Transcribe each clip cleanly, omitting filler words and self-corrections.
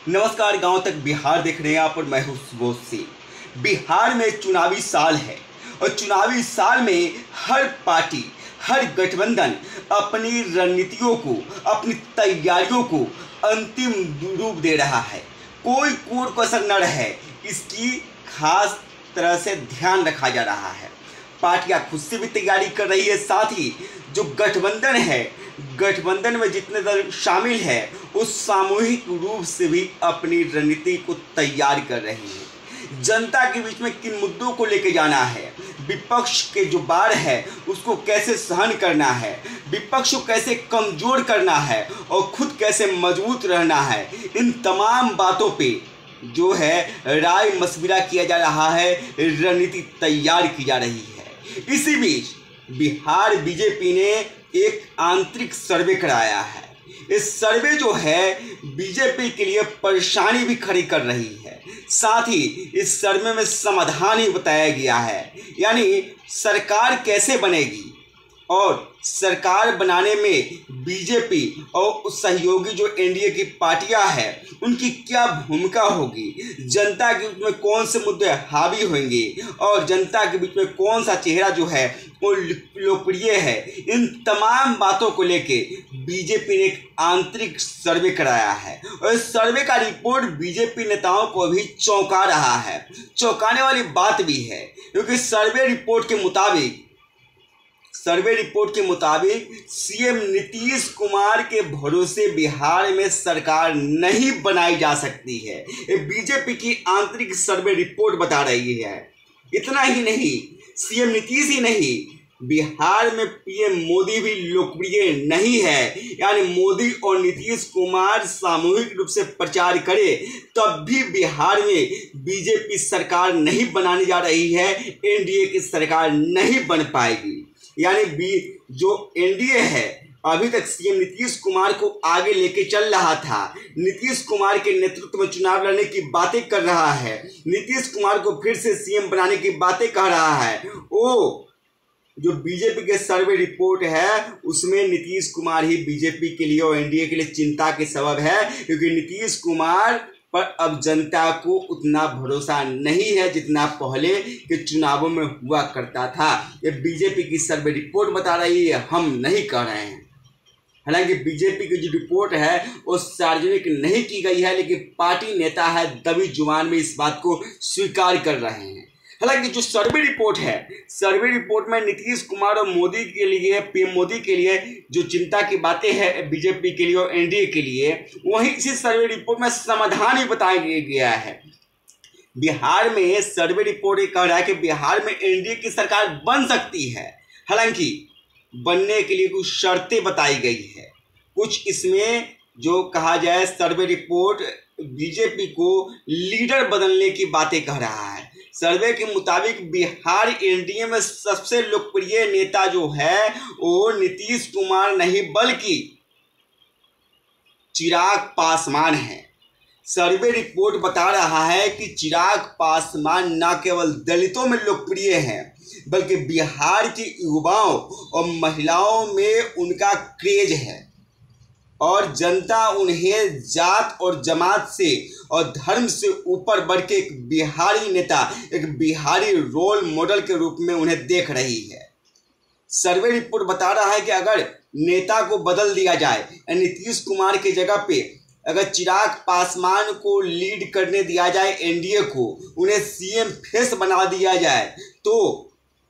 नमस्कार। गांव तक बिहार देख रहे हैं आप और मैं हूं सुबोध सिंह। बिहार में चुनावी साल है और चुनावी साल में हर पार्टी, हर गठबंधन अपनी रणनीतियों को, अपनी तैयारियों को अंतिम रूप दे रहा है। कोई कोर कसर न रहे, इसकी खास तरह से ध्यान रखा जा रहा है। पार्टियां खुद से भी तैयारी कर रही है, साथ ही जो गठबंधन है, गठबंधन में जितने दल शामिल है उस सामूहिक रूप से भी अपनी रणनीति को तैयार कर रही है। जनता के बीच में किन मुद्दों को लेकर जाना है, विपक्ष के जो बार है उसको कैसे सहन करना है, विपक्ष को कैसे कमजोर करना है और खुद कैसे मजबूत रहना है, इन तमाम बातों पे जो है राय मशविरा किया जा रहा है, रणनीति तैयार की जा रही है। इसी बीच बिहार बीजेपी ने एक आंतरिक सर्वे कराया है। इस सर्वे जो है बीजेपी के लिए परेशानी भी खड़ी कर रही है। साथ ही इस सर्वे में समाधान ही बताया गया है, यानी सरकार कैसे बनेगी और सरकार बनाने में बीजेपी और सहयोगी जो एनडीए की पार्टियां हैं उनकी क्या भूमिका होगी, जनता के बीच में कौन से मुद्दे हावी होंगे और जनता के बीच में कौन सा चेहरा जो है वो लोकप्रिय है, इन तमाम बातों को लेके बीजेपी ने एक आंतरिक सर्वे कराया है। और इस सर्वे का रिपोर्ट बीजेपी नेताओं को भी चौंका रहा है। चौंकाने वाली बात भी है, क्योंकि सर्वे रिपोर्ट के मुताबिक सीएम नीतीश कुमार के भरोसे बिहार में सरकार नहीं बनाई जा सकती है। ये बीजेपी की आंतरिक सर्वे रिपोर्ट बता रही है। इतना ही नहीं, सीएम नीतीश ही नहीं, बिहार में पीएम मोदी भी लोकप्रिय नहीं है। यानी मोदी और नीतीश कुमार सामूहिक रूप से प्रचार करे तब भी बिहार में बीजेपी सरकार नहीं बनाने जा रही है, एनडीए की सरकार नहीं बन पाएगी। यानी जो एनडीए है अभी तक सीएम नीतीश कुमार को आगे लेके चल रहा था, नीतीश कुमार के नेतृत्व में चुनाव लड़ने की बातें कर रहा है, नीतीश कुमार को फिर से सीएम बनाने की बातें कह रहा है, वो जो बीजेपी के सर्वे रिपोर्ट है उसमें नीतीश कुमार ही बीजेपी के लिए और एनडीए के लिए चिंता के सबब है, क्योंकि नीतीश कुमार पर अब जनता को उतना भरोसा नहीं है जितना पहले के चुनावों में हुआ करता था। ये बीजेपी की सर्वे रिपोर्ट बता रही है, हम नहीं कह रहे हैं। हालांकि बीजेपी की जो रिपोर्ट है वो सार्वजनिक नहीं की गई है, लेकिन पार्टी नेता है दबी जुबान में इस बात को स्वीकार कर रहे हैं। हालांकि जो सर्वे रिपोर्ट है, सर्वे रिपोर्ट में नीतीश कुमार और मोदी के लिए, पीएम मोदी के लिए जो चिंता की बातें हैं बीजेपी के लिए और एनडीए के लिए, वहीं इसी सर्वे रिपोर्ट में समाधान ही बताया गया है। बिहार में सर्वे रिपोर्ट ये कह रहा है कि बिहार में एनडीए की सरकार बन सकती है। हालांकि बनने के लिए कुछ शर्तें बताई गई है। कुछ इसमें जो कहा जाए, सर्वे रिपोर्ट बीजेपी को लीडर बदलने की बातें कह रहा है। सर्वे के मुताबिक बिहार एनडीए में सबसे लोकप्रिय नेता जो है वो नीतीश कुमार नहीं बल्कि चिराग पासवान है। सर्वे रिपोर्ट बता रहा है कि चिराग पासवान न केवल दलितों में लोकप्रिय हैं बल्कि बिहार के युवाओं और महिलाओं में उनका क्रेज है और जनता उन्हें जात और जमात से और धर्म से ऊपर बढ़ के एक बिहारी नेता, एक बिहारी रोल मॉडल के रूप में उन्हें देख रही है। सर्वे रिपोर्ट बता रहा है कि अगर नेता को बदल दिया जाए, नीतीश कुमार की जगह पे अगर चिराग पासवान को लीड करने दिया जाए एनडीए को, उन्हें सीएम फेस बना दिया जाए तो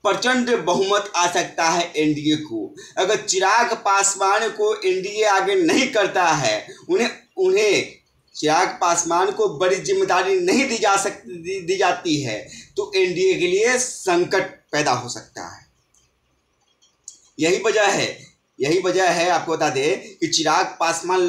प्रचंड बहुमत आ सकता है एनडीए को। अगर चिराग पासवान को एनडीए आगे नहीं करता है, उन्हें चिराग पासवान को बड़ी जिम्मेदारी नहीं दी जाती है तो एनडीए के लिए संकट पैदा हो सकता है। यही वजह है आपको बता दें कि चिराग पासवान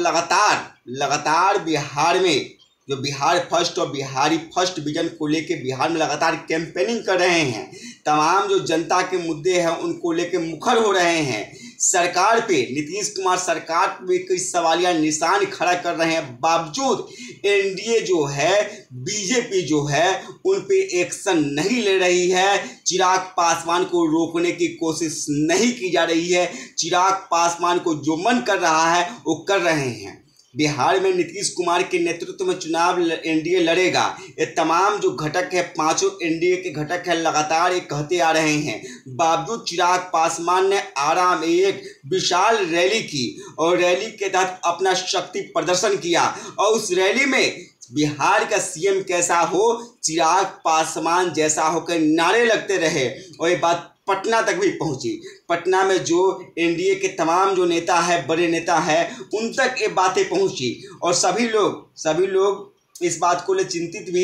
लगातार बिहार में जो बिहार फर्स्ट और बिहारी फर्स्ट विजन को लेके बिहार में लगातार कैंपेनिंग कर रहे हैं। तमाम जो जनता के मुद्दे हैं उनको लेके मुखर हो रहे हैं। सरकार पे, नीतीश कुमार सरकार पे कई सवालिया निशान खड़ा कर रहे हैं, बावजूद एनडीए जो है, बीजेपी जो है उन पे एक्शन नहीं ले रही है। चिराग पासवान को रोकने की कोशिश नहीं की जा रही है। चिराग पासवान को जो मन कर रहा है वो कर रहे हैं। बिहार में नीतीश कुमार के नेतृत्व में चुनाव एनडीए लड़ेगा। ये तमाम जो घटक है, पांचों एनडीए के घटक है, लगातार ये कहते आ रहे हैं। बावजूद चिराग पासवान ने आरा में एक विशाल रैली की और रैली के तहत अपना शक्ति प्रदर्शन किया और उस रैली में बिहार का सीएम कैसा हो, चिराग पासवान जैसा होकर नारे लगते रहे और ये बात पटना तक भी पहुंची। पटना में जो एनडीए के तमाम जो नेता है, बड़े नेता है, उन तक ये बातें पहुंची और सभी लोग इस बात को ले चिंतित भी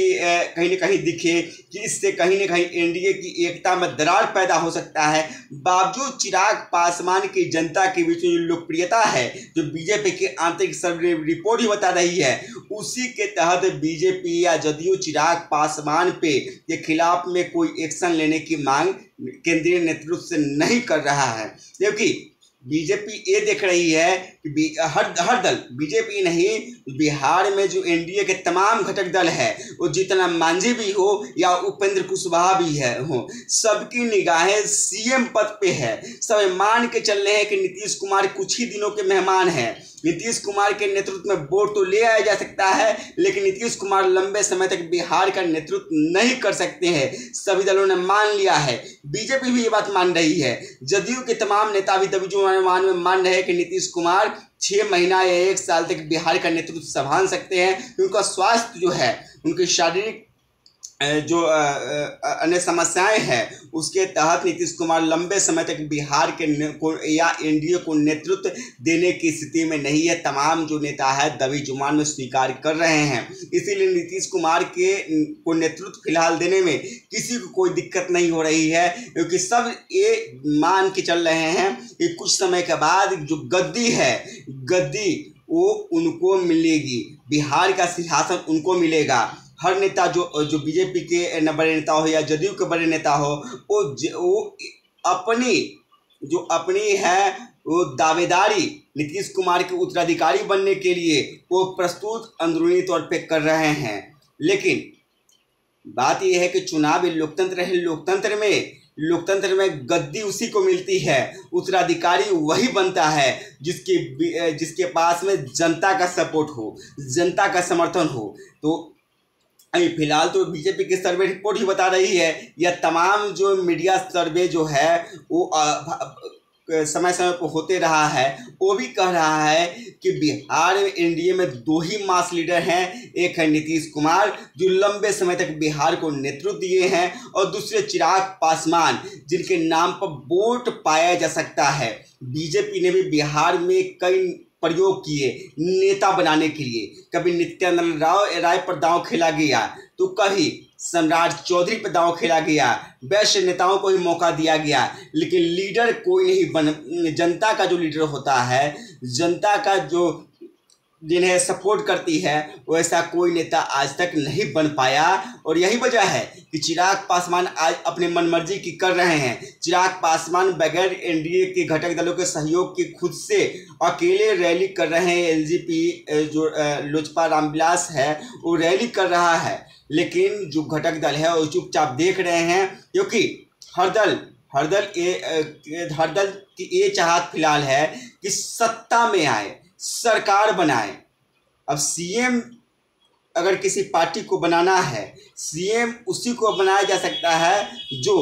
कहीं न कहीं दिखे कि इससे कहीं न कहीं एनडीए की एकता में दरार पैदा हो सकता है। बावजूद चिराग पासवान की जनता के बीच में जो लोकप्रियता है, जो बीजेपी की आंतरिक सर्वे रिपोर्ट ही बता रही है, उसी के तहत बीजेपी या जदयू चिराग पासवान के खिलाफ में कोई एक्शन लेने की मांग केंद्रीय नेतृत्व से नहीं कर रहा है। क्योंकि बीजेपी ये देख रही है कि हर दल, बीजेपी नहीं, बिहार में जो एनडीए के तमाम घटक दल है, वो जितना मांझी भी हो या उपेंद्र कुशवाहा भी हो, सबकी निगाहें सीएम पद पे है। सब मान के चल रहे हैं कि नीतीश कुमार कुछ ही दिनों के मेहमान हैं। नीतीश कुमार के नेतृत्व में वोट तो ले आया जा सकता है, लेकिन नीतीश कुमार लंबे समय तक बिहार का नेतृत्व नहीं कर सकते हैं। सभी दलों ने मान लिया है, बीजेपी भी ये बात मान रही है, जदयू के तमाम नेता भी तभी जो मान रहे हैं कि नीतीश कुमार 6 महीना या 1 साल तक बिहार का नेतृत्व संभाल सकते हैं। उनका स्वास्थ्य जो है, उनकी शारीरिक जो अन्य समस्याएं हैं, उसके तहत नीतीश कुमार लंबे समय तक बिहार के या एनडीए को नेतृत्व देने की स्थिति में नहीं है। तमाम जो नेता है दबी जुबान में स्वीकार कर रहे हैं। इसीलिए नीतीश कुमार को नेतृत्व फिलहाल देने में किसी को कोई दिक्कत नहीं हो रही है, क्योंकि सब ये मान के चल रहे हैं कि कुछ समय के बाद जो गद्दी वो उनको मिलेगी, बिहार का सिंहासन उनको मिलेगा। हर नेता जो बीजेपी के बड़े नेता हो या जदयू के बड़े नेता हो, वो अपनी है वो दावेदारी नीतीश कुमार के उत्तराधिकारी बनने के लिए वो प्रस्तुत अंदरूनी तौर पे कर रहे हैं। लेकिन बात यह है कि चुनाव लोकतंत्र है, लोकतंत्र में गद्दी उसी को मिलती है, उत्तराधिकारी वही बनता है जिसके पास में जनता का सपोर्ट हो, जनता का समर्थन हो। तो फिलहाल तो बीजेपी की सर्वे रिपोर्ट ही बता रही है, या तमाम जो मीडिया सर्वे जो है वो समय पर होते रहा है, वो भी कह रहा है कि बिहार में एनडीए में 2 ही मास लीडर हैं। एक है नीतीश कुमार जो लंबे समय तक बिहार को नेतृत्व दिए हैं, और दूसरे चिराग पासवान जिनके नाम पर वोट पाया जा सकता है। बीजेपी ने भी बिहार में कई प्रयोग किए नेता बनाने के लिए। कभी नित्यानंद राय पर दांव खेला गया, तो कभी सम्राट चौधरी पर दांव खेला गया, वैश्य नेताओं को ही मौका दिया गया, लेकिन लीडर कोई नहीं बन। जनता का जो लीडर होता है, जनता का जो जिन्हें सपोर्ट करती है, वैसा कोई नेता आज तक नहीं बन पाया। और यही वजह है कि चिराग पासवान आज अपने मनमर्जी की कर रहे हैं। चिराग पासवान बगैर एनडीए के घटक दलों के सहयोग के खुद से अकेले रैली कर रहे हैं। एलजेपी जो लोजपा रामविलास है वो रैली कर रहा है, लेकिन जो घटक दल है वो चुपचाप देख रहे हैं, क्योंकि हर दल की ये चाहत फिलहाल है कि सत्ता में आए, सरकार बनाए। अब सीएम अगर किसी पार्टी को बनाना है, सीएम उसी को बनाया जा सकता है जो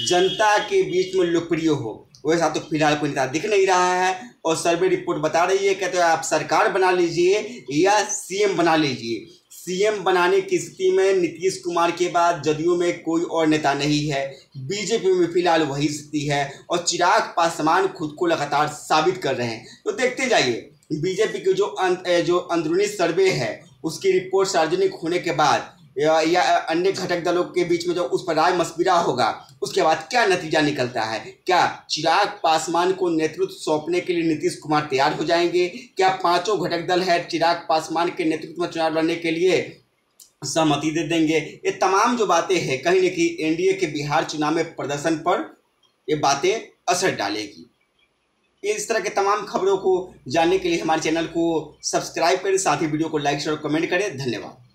जनता के बीच में लोकप्रिय हो। वैसा तो फिलहाल कोई नेता दिख नहीं रहा है, और सर्वे रिपोर्ट बता रही है, कहते हैं आप सरकार बना लीजिए या सीएम बना लीजिए। सीएम बनाने की स्थिति में नीतीश कुमार के बाद जदयू में कोई और नेता नहीं है, बीजेपी में फिलहाल वही स्थिति है, और चिराग पासवान खुद को लगातार साबित कर रहे हैं। तो देखते जाइए बीजेपी के जो अंदरूनी सर्वे है उसकी रिपोर्ट सार्वजनिक होने के बाद या अन्य घटक दलों के बीच में जो उस पर राय मशविरा होगा, उसके बाद क्या नतीजा निकलता है। क्या चिराग पासवान को नेतृत्व सौंपने के लिए नीतीश कुमार तैयार हो जाएंगे? क्या पांचों घटक दल है चिराग पासवान के नेतृत्व में चुनाव लड़ने के लिए सहमति दे देंगे? ये तमाम जो बातें हैं, कहीं न कहीं एनडीए के बिहार चुनाव में प्रदर्शन पर ये बातें असर डालेगी। इस तरह के तमाम खबरों को जानने के लिए हमारे चैनल को सब्सक्राइब करें, साथ ही वीडियो को लाइक शेयर और कमेंट करें। धन्यवाद।